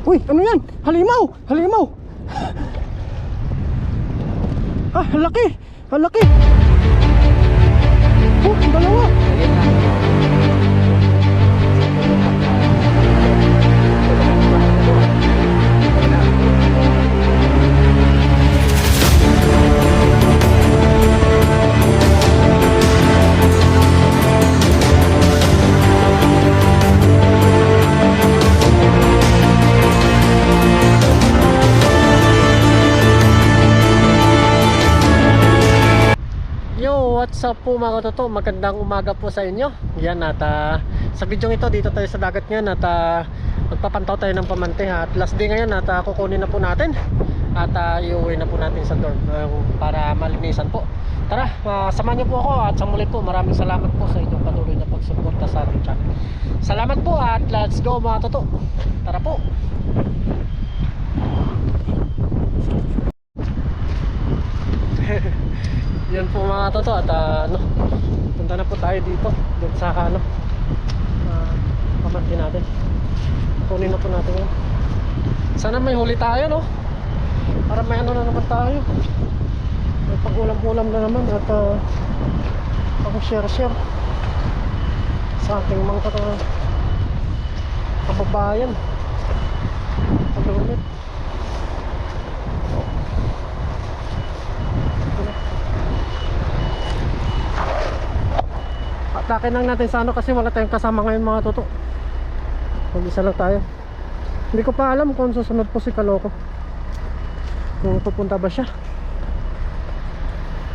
Uy, ano yan? Halimaw! Halimaw! Ah, halaki! Halaki! Oh, ang dalawa! Yo, what's up po mga katoto? Magandang umaga po sa inyo. Yan at sa video ito, dito tayo sa dagat ngayon at magpapantaw tayo ng pamante at last day ngayon at kukunin na po natin at iuwi na po natin sa dorm para malinisan po. Tara, samahan niyo po ako at sa muli po maraming salamat po sa inyong patuloy na pagsuporta sa ating channel. Salamat po at let's go mga katoto. Tara po. Yan po mga toto at punta na po tayo dito doon sa pamangkin natin. Kunin na po natin yan. Sana may huli tayo, no? Para may ano na naman tayo, may pag-ulam-ulam na naman at pag-share-share sa ating mga kababayan pag-ulit. Atakin lang natin sa ano kasi wala tayong kasama ngayon mga toto. Mag-isa lang tayo. Hindi ko pa alam kung susunod po si Kaloko, kung pupunta ba siya.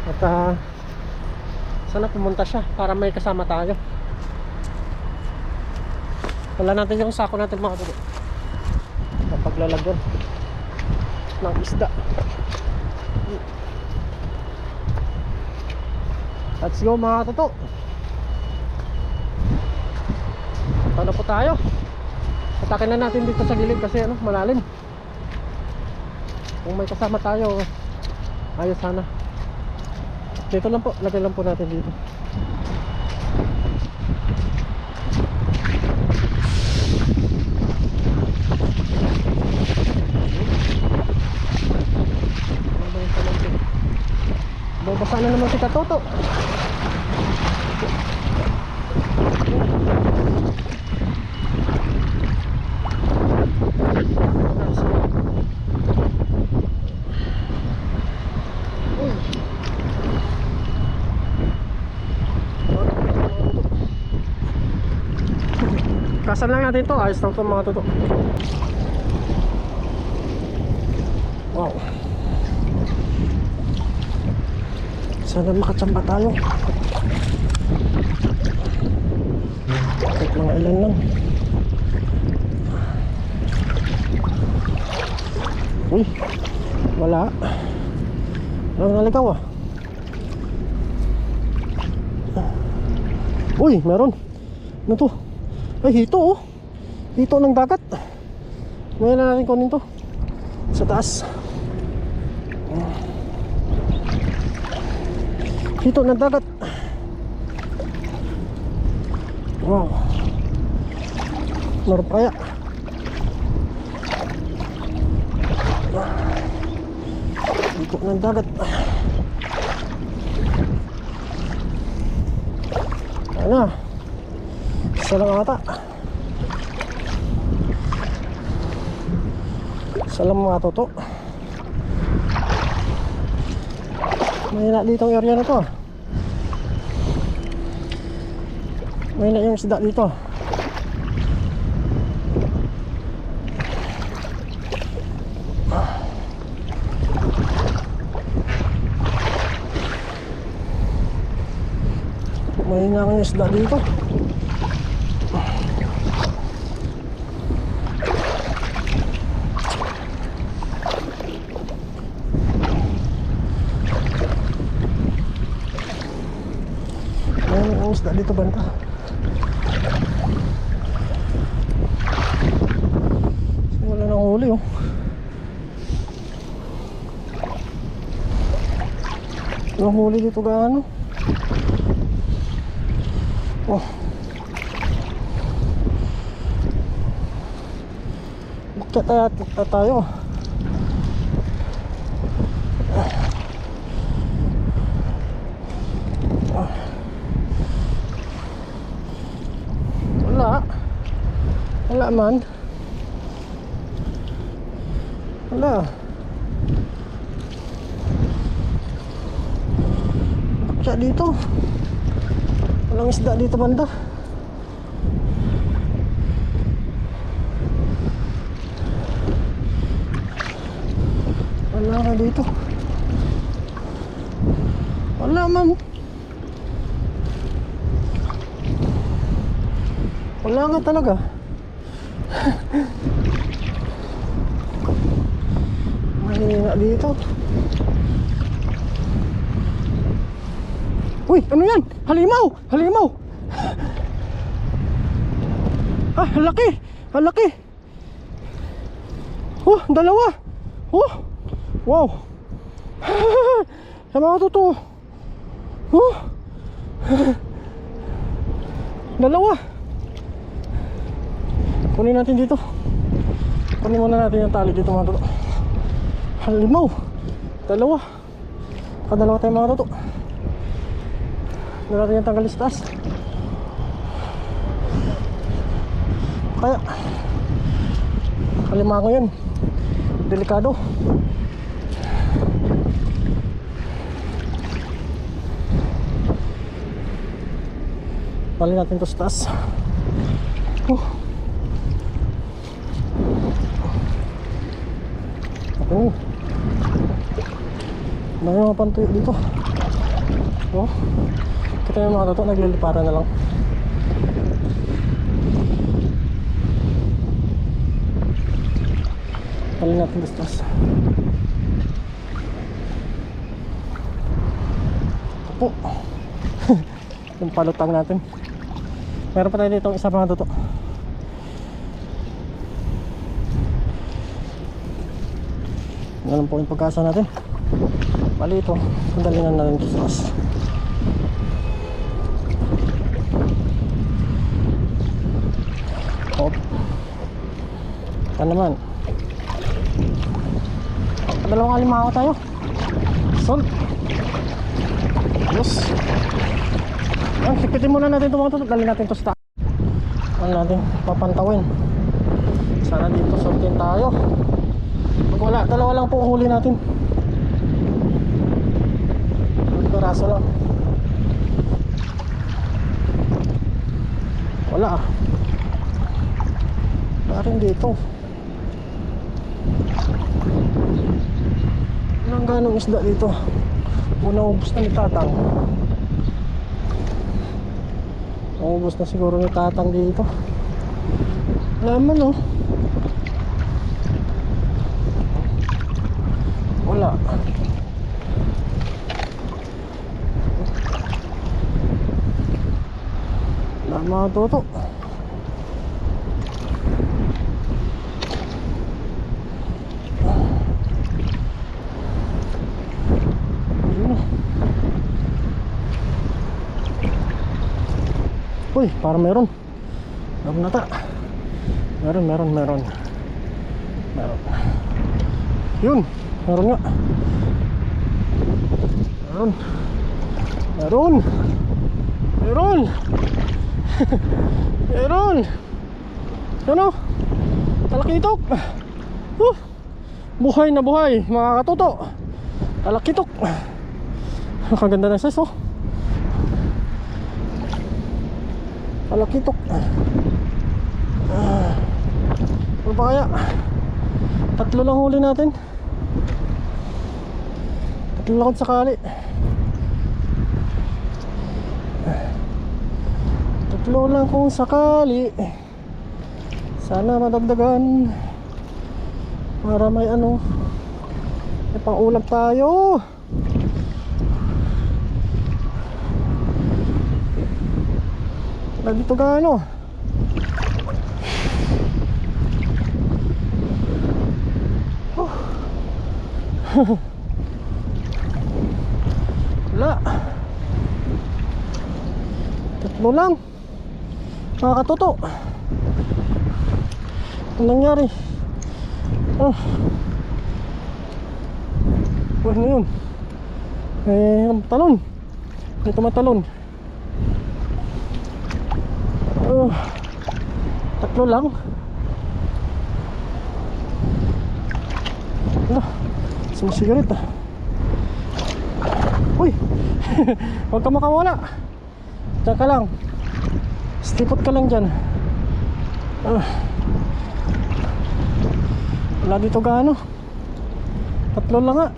At sana pumunta siya para may kasama tayo. Wala natin yung sako natin mga toto, paglalagyan ng isda. Let's go mga toto. Ano po tayo? Atakin na natin dito sa gilid kasi malalim. Kung may kasama tayo, ayos sana. Dito lang po, lagay lang po natin dito. Babasa na naman kita toto. Kasan lang natin to, ayos lang to mga toto. Wow, sana makachamba tayo. Kahit mga ilan lang. Uy, wala. Ano naligaw ah? Uy, meron. Ano to? Ay, hito oh. Hito ng dagat. Ngayon na natin kunin to sa taas. Hito ng dagat. Wow, meron pa kaya? Hito ng dagat. Ano? Isa lang ata. Isa lang mga toto. Mahina ditong area na to. Mahina yung isda dito. Mahina yung isda dito. Ang isda dito banta. Wala nang huli oh. Walang huli dito gaano. Oh. Bukit tayo. Wala man. Wala. Bakya dito. Walang isda dito banda. Wala ka dito. Wala man. Wala nga talaga. Mahina dito. Uy, ano yan? Halimaw! Halimaw! Ah, halaki! Halaki! Oh, dalawa! Oh! Wow! Sa mga totoo! Oh! Dalawa! Kunin natin dito. Kunin muna natin yung tali dito mga toto. Halimaw. Dalawa. Kadalawa tayo mga toto. Dala natin yung tanggal sa taas. Kaya halimango yun. Delikado. Balik natin to sa taas. Oh, dami mga pantuyo dito. Oh, kita yung mga toto, nagliliparan na lang. Talin natin gastos. Ito po. Yung palutang natin. Meron pa tayo dito isa mga toto. Ganun po yung pagkasa natin. Bali ito, pandalingan na rin ito sa as. Hop. Yan naman. Dalawang alimango tayo. Salt. Yes. Yan, sipitin muna natin ito mga ito. Dali natin ito sa taas. Ano natin, papantawin. Sana dito saltin tayo. Pag wala, dalawa lang po ang huli natin. Peraso lang. Wala ah. Wala rin dito. Walang ganong isda dito. Unang ubos na ni Tatang. Ubos na siguro ni Tatang dito. Wala man oh. Wala. Wala mga toto. Uy, parang meron. Meron nata. Meron. Yun. Meron nga. Meron. Ano? Talakitok. Buhay na buhay mga katoto. Talakitok. Kaganda na size oh. Talakitok. Ano ba kaya? Tatlo lang huli natin. Tatlo lang kung sakali. Tatlo lang kung sakali. Sana madagdagan. Para may ano, may pang-ulam tayo. Wala dito gaano. Wala. Tatlo lang mga katoto. Anong nangyari? Oh. Ano yun? Ang talon. May tumatalon. Oh. Tatlo lang. Sumasigarit ah. Uy. Huwag ka makawala. Diyan ka lang. Stipot ka lang dyan. Wala dito gaano. Tatlo lang nga.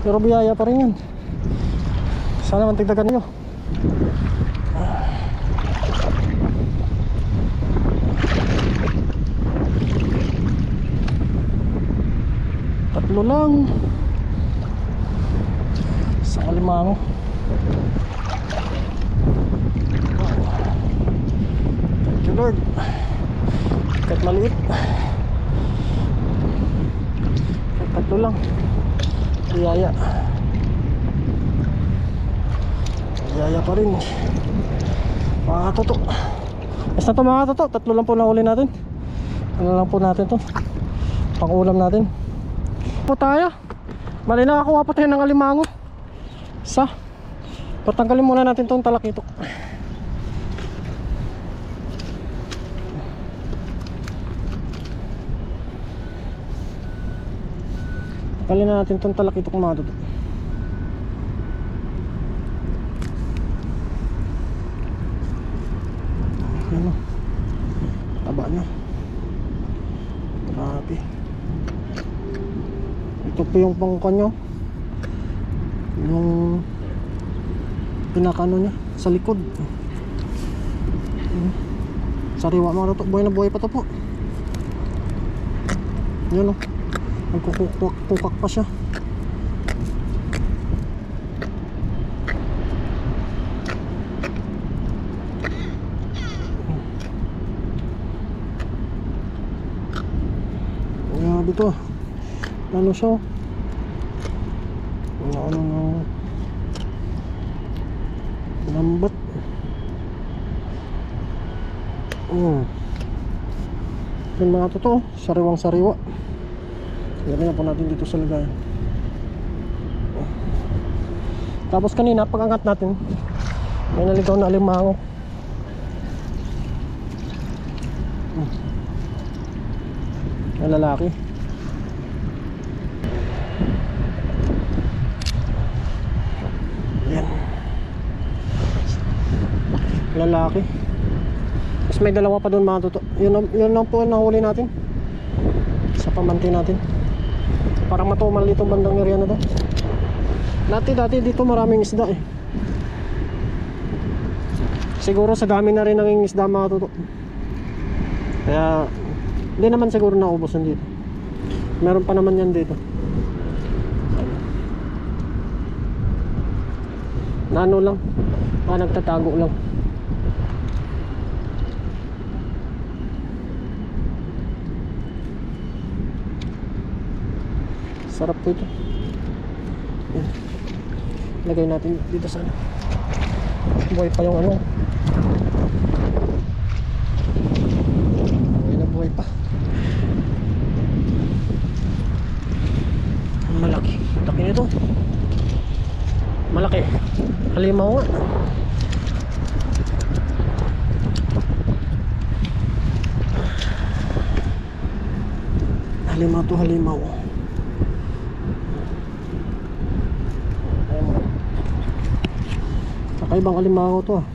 Pero biyaya pa rin yan. Sana mantigdagan nyo. Tatlo lang. Sa Alimango. Thank you Lord. Kahit maliit. Kahit tatlo lang. Biyaya. Biyaya pa rin. Mga katuto. Basta ito mga katuto. Tatlo lang po nahuli natin. Ano lang po natin to. Pang-ulam natin. Po tayo. Mali nakakuha po tayo ng alimango. Isa. Patanggalin muna natin itong talakitok. Tanggalin na natin itong talakitok mga katuto. Ano? Taba niya. Grabe. Ito po yung pangkanyo. Yung pinakano niya sa likod. Sariwa mga katuto. Buhay na buhay pa to po. Yan o. Nagkukukak pa siya. Grabe to. Ano siya? Ano lambat. Yung mga totoo, sariwang sariwa. Lagyan po natin dito sa lagayan. Tapos kanina pag angat natin, may naligaw na alimango. Ang lalaki. Yan. Lalaki. Tapos may dalawa pa doon mga totoo. Yun lang po ang nahuli natin sa pamanti natin. Parang matumal dito bandang area na to. Dati dito maraming isda eh. Siguro sa dami na rin ng isda mga totoo. Kaya hindi naman siguro naubusan dito. Meron pa naman yan dito. Nano lang. Nagtatago lang. Sarap po ito. Yan. Lagay natin dito sa ano. Buhay pa yung ano. Buhay pa. Malaki. Laki nito. Malaki. Halimaw nga. Halimaw to halimaw. Kakaibang halimaw to ah.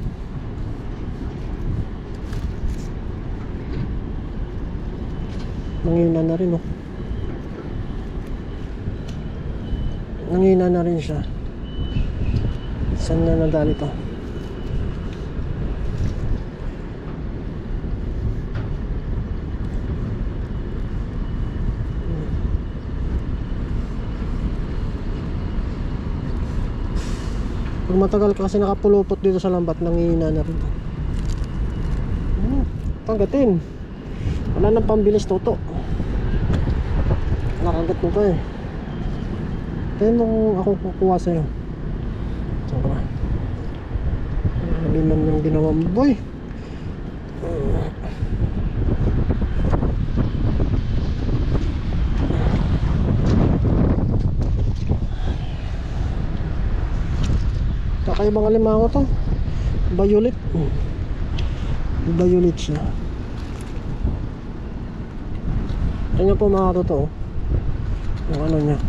Nangina na rin oh. Nangina na rin siya. Saan na nadali to? Pag matagal kasi nakapulupot dito sa lambat, nangihina na rin to. Panggatin. Wala nang pambilis toto. Nakagat mo to eh. Kaya nung ako kukuha sa'yo. Saan ka ba? Ano man yung ginawa mo boy? Kakaibang alimango to. Violet. Violet siya. Tingnan po mga totoo. Yung ano niya.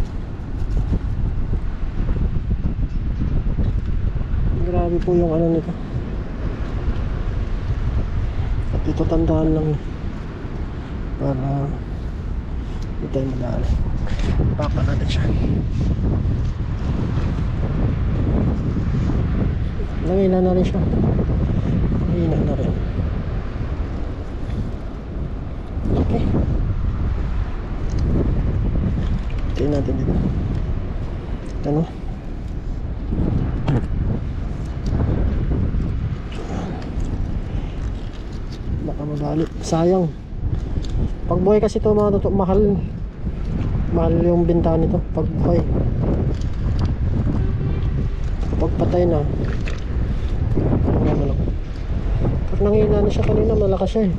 Grabe po yung ano nito. At ito tandaan lang para hindi tayo madaan. Papa natin siya. Nangina na rin siya. Nangina na rin. Okay. Tingnan natin dito. Ano? Baka mabali. Sayang. Pag buhay kasi ito mga totoo, mahal. Mahal yung binta nito. Pag buhay. Pag patay na. Ano? Pag nangina na siya kanina, malakas siya eh.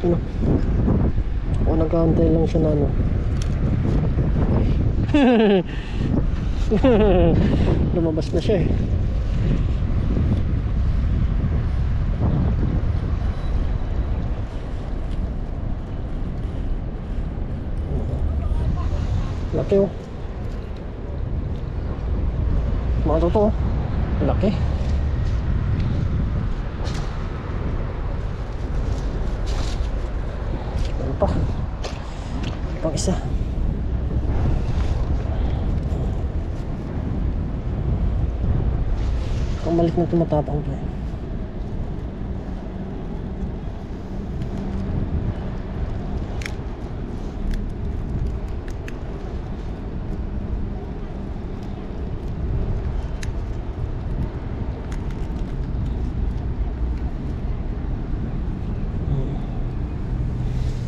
Ano? O nagkantay lang siya na ano. Lumabas na siya eh. Laki oh. Mga totoo. Laki. Ano pa? Pang isa. Pamalik na tumatapang to eh.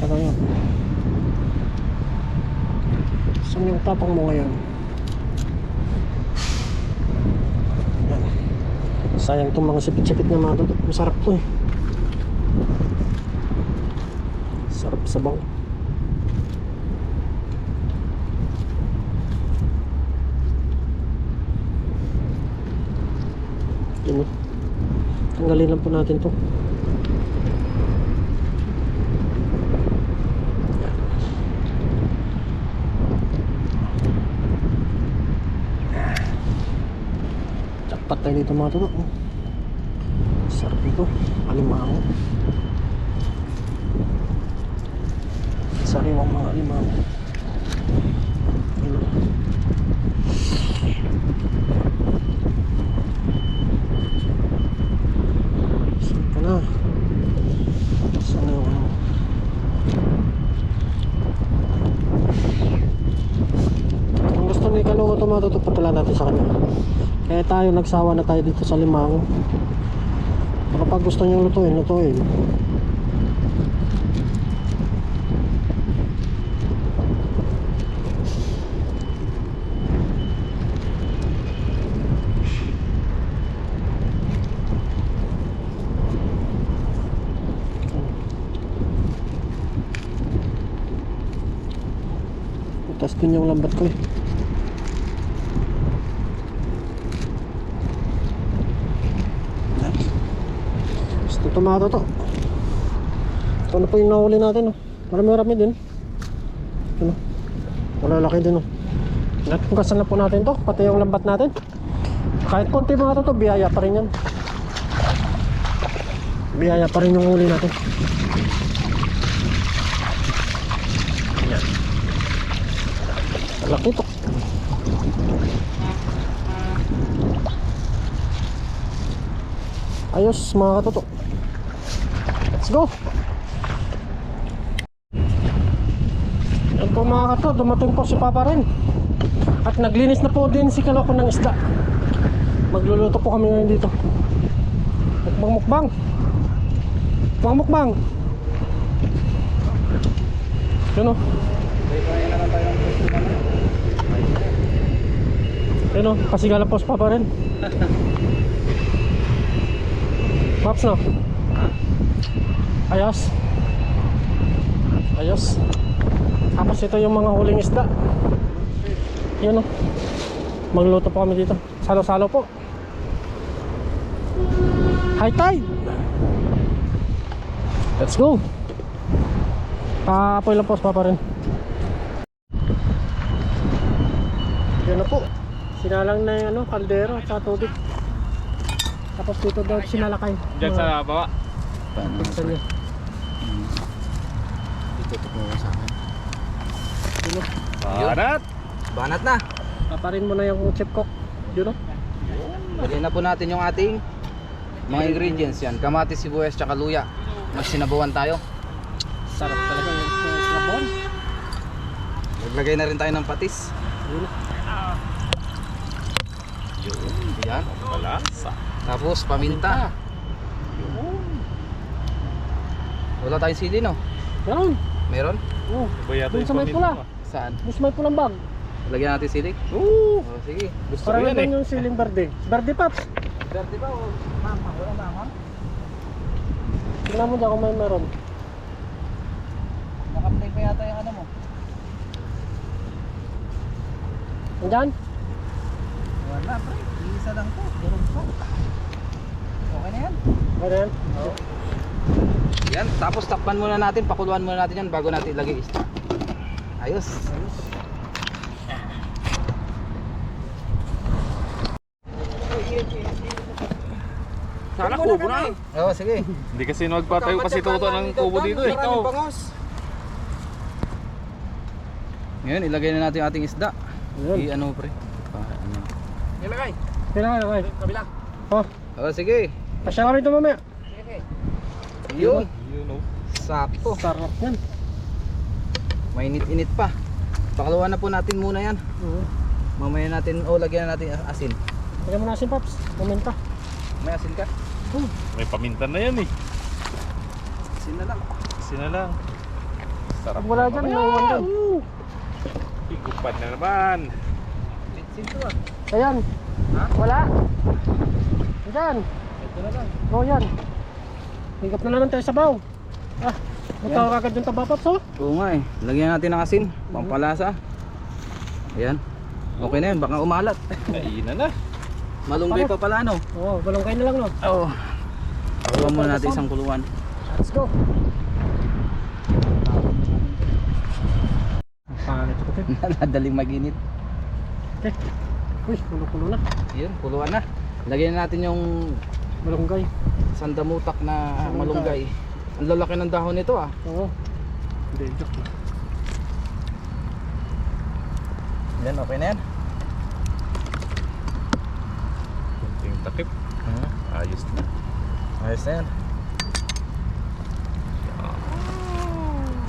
Ngayon, saan yung tapang mo ngayon? Yan. Sayang itong mga sipit-sipit na mga dudot. Masarap to eh. Sarap sabaw. Yan eh. Tanggalin lang po natin to. Patay dito mga tuto. Sarap ito. Alimango. Sariwang mga alimango. Saan ka na? Saan yung ano? Kung gusto ni Kalungo ito mga tuto, patala natin sa kanya. Kaya tayo nagsawa na tayo dito sa limango. Pero pag gusto nyo lutuin, lutuin. Tapos dun yung lambat ko eh. Ito mga to. Ito na po yung nahuli natin oh. Marami din. Ito na. Malalaki din oh. Natungkasan na po natin to. Pati yung lambat natin. Kahit konti mga to, biyaya pa rin yan. Biyaya pa rin yung huli natin. Yan. Malaki to. Ayos mga katoto. Let's go. Yan po mga kato, dumating po si Papa rin. At naglinis na po din si Kaloko ng isda. Magluluto po kami ngayon dito. Mukbang. Mukbang. Yun o. Yun o, pasigala po si Papa rin. Pops no? Ayos. Ayos. Tapos ito yung mga huling isda. Yun o. Magluto po kami dito. Salo-salo po. High tide. Let's go. Apoy lang po, pa rin. Yan na po. Sinalang na yung kaldero at tubig. Tapos dito daw sinalakay. Diyan sa baba. Buksan niya. Dito po sa akin. Yun o. Banat! Banat na. Paparin mo na yung chip cook. Yun o. Lagyan na po natin yung ating mga ingredients yan. Kamatis, sibuyas, tsaka luya. Magsinabawan tayo. Sarap talaga yung sabon. Naglagay na rin tayo ng patis. Yun o. Yan. Malasa. Tapos paminta. Wala tayong sili, no? Meron. Meron? Oo. Iba yata Dun yung sa may paminta pula. mo, ah. Saan? Mas may pulang bag. Lagyan natin sili? Oo! Oh, sige. Gusto Para ko yan naman eh. yung siling verde. Verde Pops. Verde ba o mama? Wala mama? Tingnan mo dyan kung may meron. Nakaplay pa yata yung ano mo. Andyan? Wala, pre. Isa lang to. Durog pa. Okay na yan. Meron yan? Oo. Yan, tapos takpan muna natin, pakuluan muna natin yan bago natin ilagay isda. Ayos. Sana kubo na. Oo, sige. Hindi kasi nagpatayo kasi tuto ng kubo dito eh. Ngayon, ilagay na natin yung ating isda. Yun. I-ano, pre? Ano? Ilagay. Kailangan okay. Kabila. Oh, Oo, sige. pasya kami ito mamaya. Yun. You know. Sakto. Sarap yan. Mainit-init pa. Pakuluan na po natin muna yan. Mamaya natin, lagyan na natin asin. Lagyan mo na asin, Pops. Puminta. May asin ka? May paminta na yan eh. Asin na lang. Sina lang. Sarap. Pag wala dyan, may iwan dyan. Higupan na naman. Bitsin to ah. Ayan. Ha? Wala. Ayan. Ito na lang. Oh, yan. Hingap na naman tayo sa baw. Ah, magkakaw agad yung taba, Pops, oh. Oo nga eh. Lagyan natin ng asin. Pampalasa. Ayan. Okay na yan. Baka umalat. Kainan na. Malunggay pa pala no? Oo, balongkay na lang, no. Oo. Pakuluan muna natin isang kuluan. Let's go. Pangit ko, Tip. Nadaling maginit. Okay. Uy, kulo-kulo na. Yun, kuluan na. Lagyan na natin yung Balonggay. sandamutak na Sandamutak. malunggay. Ang lalaki ng dahon nito ah. Oo. Hindi, joke lang. Yan, okay na yan. Kunting takip. Ayos na. Ayos na yan.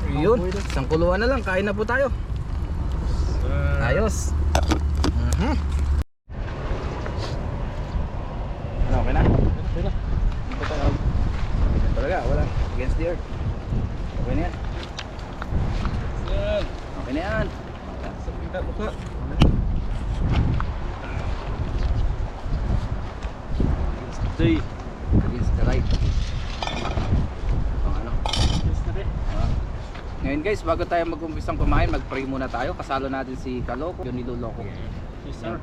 Yun, isang kuluan na lang. Kain na po tayo. Ayos. Ano, okay na? Okay na. Talaga, wala. Against the earth. Okay na yan. Okay na yan. Sa pinta mo ka. Stay. Against the right. Pang ano? Yes na rin. Ngayon guys, bago tayo mag-umpisang kumain, mag-pray muna tayo. Kasalo natin si Kaloko, yung niloloko. Yes, sir.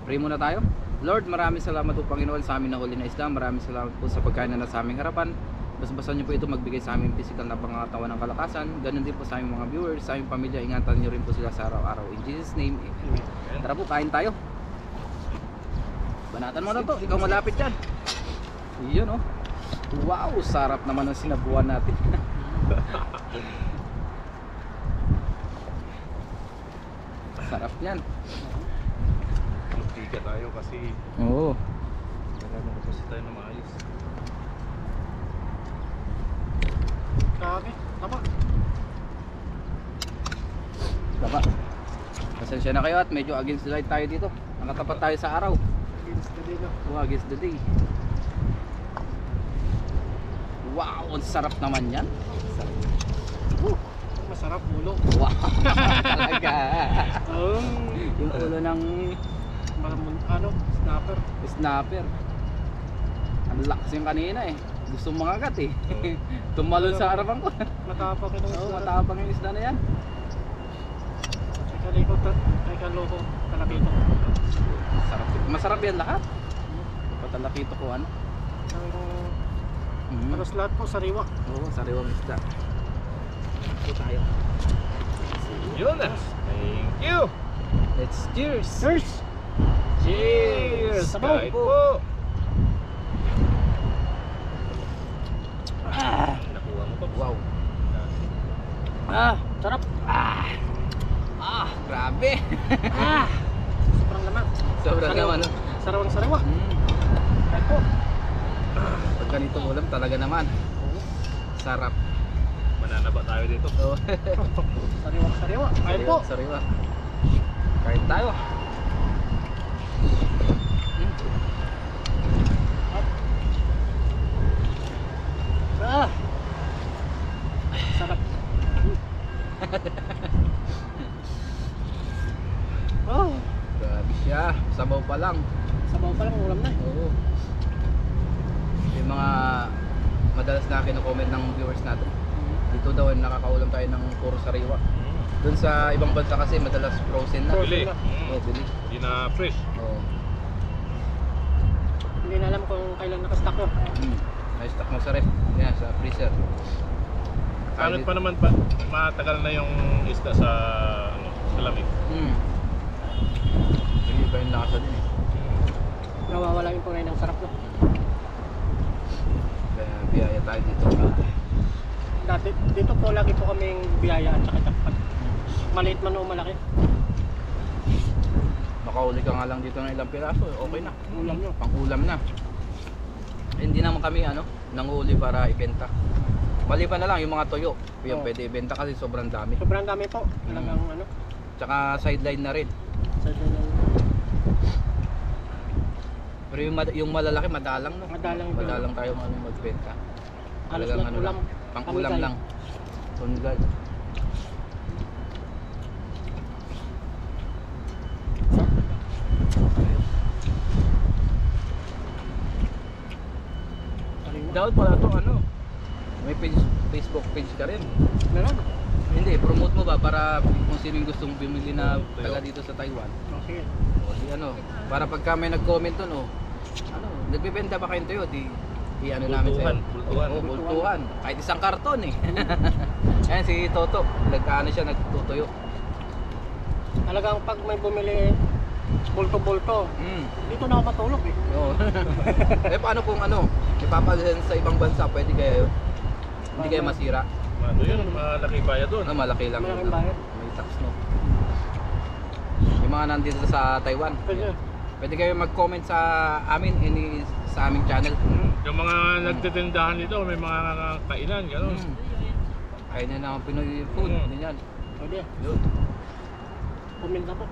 Pray muna tayo. Lord, maraming salamat po Panginoon sa amin na huli na isda. Maraming salamat po sa pagkain na nasa aming harapan. Basbasan niyo po ito magbigay sa aming physical na pangangatawan ng kalakasan. Ganun din po sa aming mga viewers, sa aming pamilya. Ingatan niyo rin po sila sa araw-araw. In Jesus' name, amen. Tara po, kain tayo. Banatan mo na to, ikaw malapit dyan. Iyon oh. Wow, sarap naman ang sinabuan natin. Sarap yan. Magtiga tayo kasi Oo. kailangan ko kasi tayo na maayos. Okay, tama. Baba. Pasensya na kayo at medyo against the light tayo dito. Nakatapat tayo sa araw. Against the day na. Oh, against the day. Wow, ang sarap naman yan. Masarap ulo. Wow, talaga. Yung ulo ng Ano, snapper. snapper. Ang lakas yung kanina eh. Gusto mangagat eh. Tumalon sa harapan ko. Matapang ito. Oo, matapang yung isda na yan. Kay Kaloko, Talakito. Sarap. Masarap yan lahat. Patalakito ko ano. Halos lahat po sariwa. Oo, sariwang isda. Ito tayo. Yun na. Thank you. Let's cheers! Cheers! Cheers! Sabaw Kahit po! po. Ah, Nakuha mo pa. wow! Sarap! Grabe! Sobrang laman. Sobrang Sariwa. naman. No? Sarawang sariwa. Mm. Kahit po. Pag ganitong ulam talaga naman. Sarap. Mananaba tayo dito. So, Sariwang sariwa. Kahit po. Sariwa. Kain tayo. Sarap. Oh, Grabe siya. Sabaw pa lang. sabaw pa lang ulam na. Oo. Yung mga madalas na kino-comment ng viewers natin. Dito daw nakakaulam tayo ng puro sariwa. Doon sa ibang bansa kasi madalas frozen na. Frozen. Bili. na. Oo, bili. Hindi na fresh. Oo. Hindi na alam kung kailan nakastock ko. May stock mo sa ref. Yan, sa freezer. Pangit pa naman pa. Matagal na yung isda sa sa lamig. Hindi pa yung lasa din eh. Nawawala yung tunay ng sarap no. Kaya biyaya tayo dito. Dati, dito po lagi po kaming biyaya at saka jackpot. Maliit man o malaki. Makauli ka nga lang dito ng ilang piraso, okay na. Ulam nyo. Pang ulam na. Hindi naman kami nanguuli para ibenta. Maliban na lang yung mga tuyo. Yung Oo. pwede ibenta kasi sobrang dami. Sobrang dami po. Talagang ano. Tsaka sideline na rin. Sa ng Pero yung malalaki madalang no. Madalang ito. Madalang tayo magbenta. Halos Talagang lang ulam. pang ulam Pamigay. lang. Tunggay. Sariwa. Dapat pala to may Facebook page ka rin. Meron. Hindi, promote mo ba para kung sino yung gustong bumili na taga dito sa Taiwan. Oh, sige. O di para pagka may nag-comment doon nagbebenta ba kayong tuyo? Di namin sa'yo. Bultuhan. Oo, bultuhan. Kahit isang karton eh. Ayan si Toto, siya nagtutuyo. Talagang pag may bumili bulto-bulto, dito na ako matulog eh. Oo. Paano kung ipapadala sa ibang bansa, pwede kaya yun? Hindi kaya masira? Ano yun? Malaki bayad doon. Malaki lang. Malaking yun, bayad. May tax no. Yung mga nandito sa Taiwan, Pwede. pwede kayo mag-comment sa amin, sa aming channel. Yung mga nagtitindahan dito, may mga kainan, gano'n. Kaya na ng Pinoy food, ganyan. Pwede. Yun. Puminta po.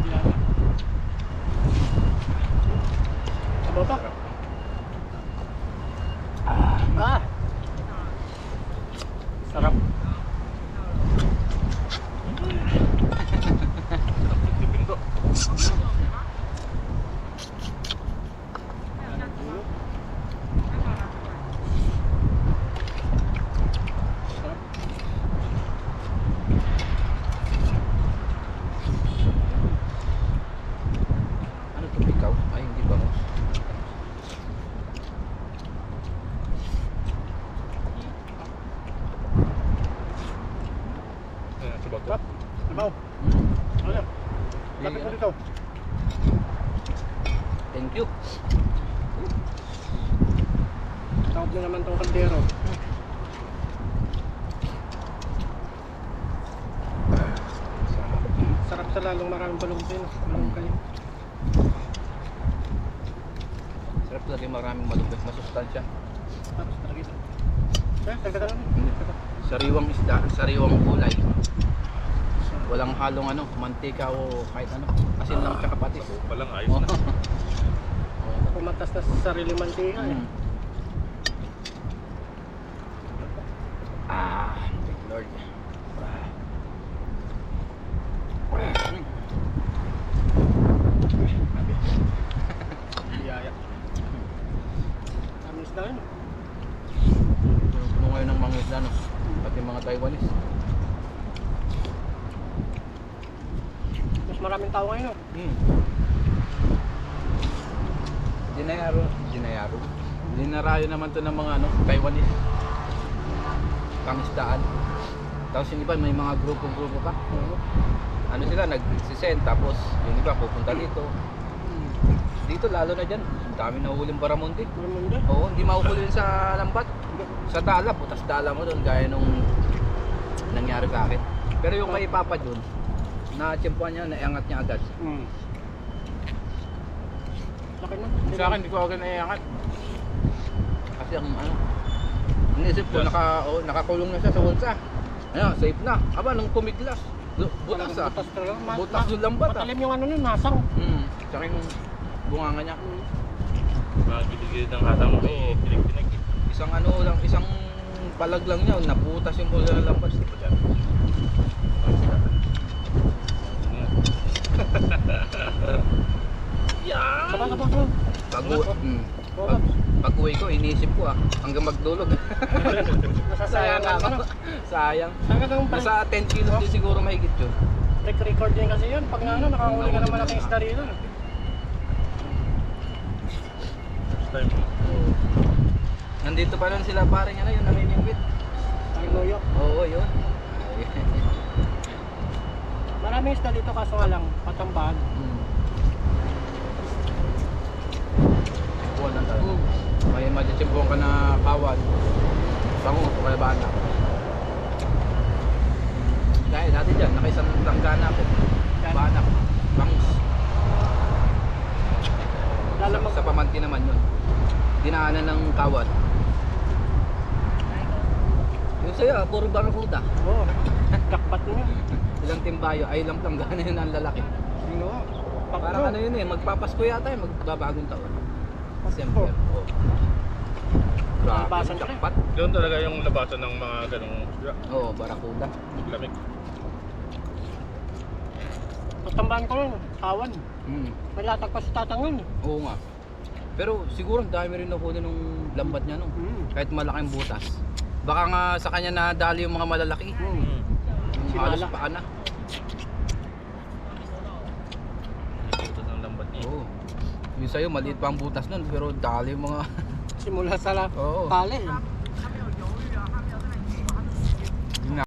Biyaya. Sabaw pa. Sarap. Tipin to. Ano to, ikaw? Ay, hindi ba mo? Ayan, sabag ko. Sarap. Sabaw. Ano? Lapit mo dito. Thank you. Tawag na naman tong kaldero. Sarap sa lalong maraming balungkin. Walang kayo. Sarap talaga yung maraming malupit, masustansya. Tapos talaga ito. Tagka lang. Sariwang isda, sariwang kulay. Walang halong mantika o kahit asin lang tsaka patis. Sabaw pa lang, ayos na. Pumatas na sa sarili mantika eh. Thank Lord. Biyaya. Ang isda. mga Taiwanese. Mas maraming tao ngayon. Hmm. Dinarayo naman to ng mga Taiwanese. Pangisdaan. Tapos yung iba may mga grupo-grupo pa. Ano sila, nagsisend tapos yung iba pupunta dito. Dito lalo na dyan, ang dami nahuhuling baramundi. Oo, hindi mahuhuli yun sa lambat. Sa dala, putas dala mo doon gaya nung nangyari sa akin. Pero yung kay Papa John, na-tsempuan niya, naiangat niya agad. Laki na. Sa akin, hindi ko agad naiangat. Kasi ang inisip ko, nakakulong na siya sa hulsa. Ayun, safe na. Aba, nung tumiglas, butas ah. Butas talaga. Butas yung lambat ah. Matalim yung ano nun, nasang. Tsaka yung bunganga niya. Mga gilid-gilid ng hatang mo, may pinag-pinag. Isang palag lang niya, naputas yung pula ng lambat. Basta pa dyan. Yan! Saba. Pag uwi ko, iniisip ko hanggang magdulog. Sayang Nasasayang ako. Sayang. Hanggang Nasa 10 kilos din siguro mahigit yun. record din kasi yun. Pag nakahuli ka ng malaking isda rito. First time. Nandito pa rin sila paring yung namimingwit. Ang loyo. Oo, yun. Maraming isda dito kaso nga lang, patambahan. Buwan lang talaga. May maditsimpuan ka na kawan. Bango o kaya banak. Dahil dati dyan, nakaisang tanggana ako. Banak. Bangus. Sa pamanti naman yun. Dinaanan ng kawan. Yung sa'yo, puro barakuda. Oo. Dakpat mo yun. Ilang timbayo, ay ilang planggana yun ang lalaki. Parang ano yun magpapasko yata yun, magbabagong taon. December. Oh. Grabe, Labasan ka jackpot. Doon talaga yung labasan ng mga ganong Oo, barakuda. lamig. Patambahan ko nun, kawan. May latag pa si tatang nun. Oo nga. Pero siguro ang dami rin nahuli nung lambat niya kahit malaking butas. Baka nga sa kanya nadali yung mga malalaki. Yung halos Simala. paa na. Ito ng lambat niya. Oo. Yung sa'yo maliit pa ang butas nun pero dali yung mga Simula sa Oo. tali.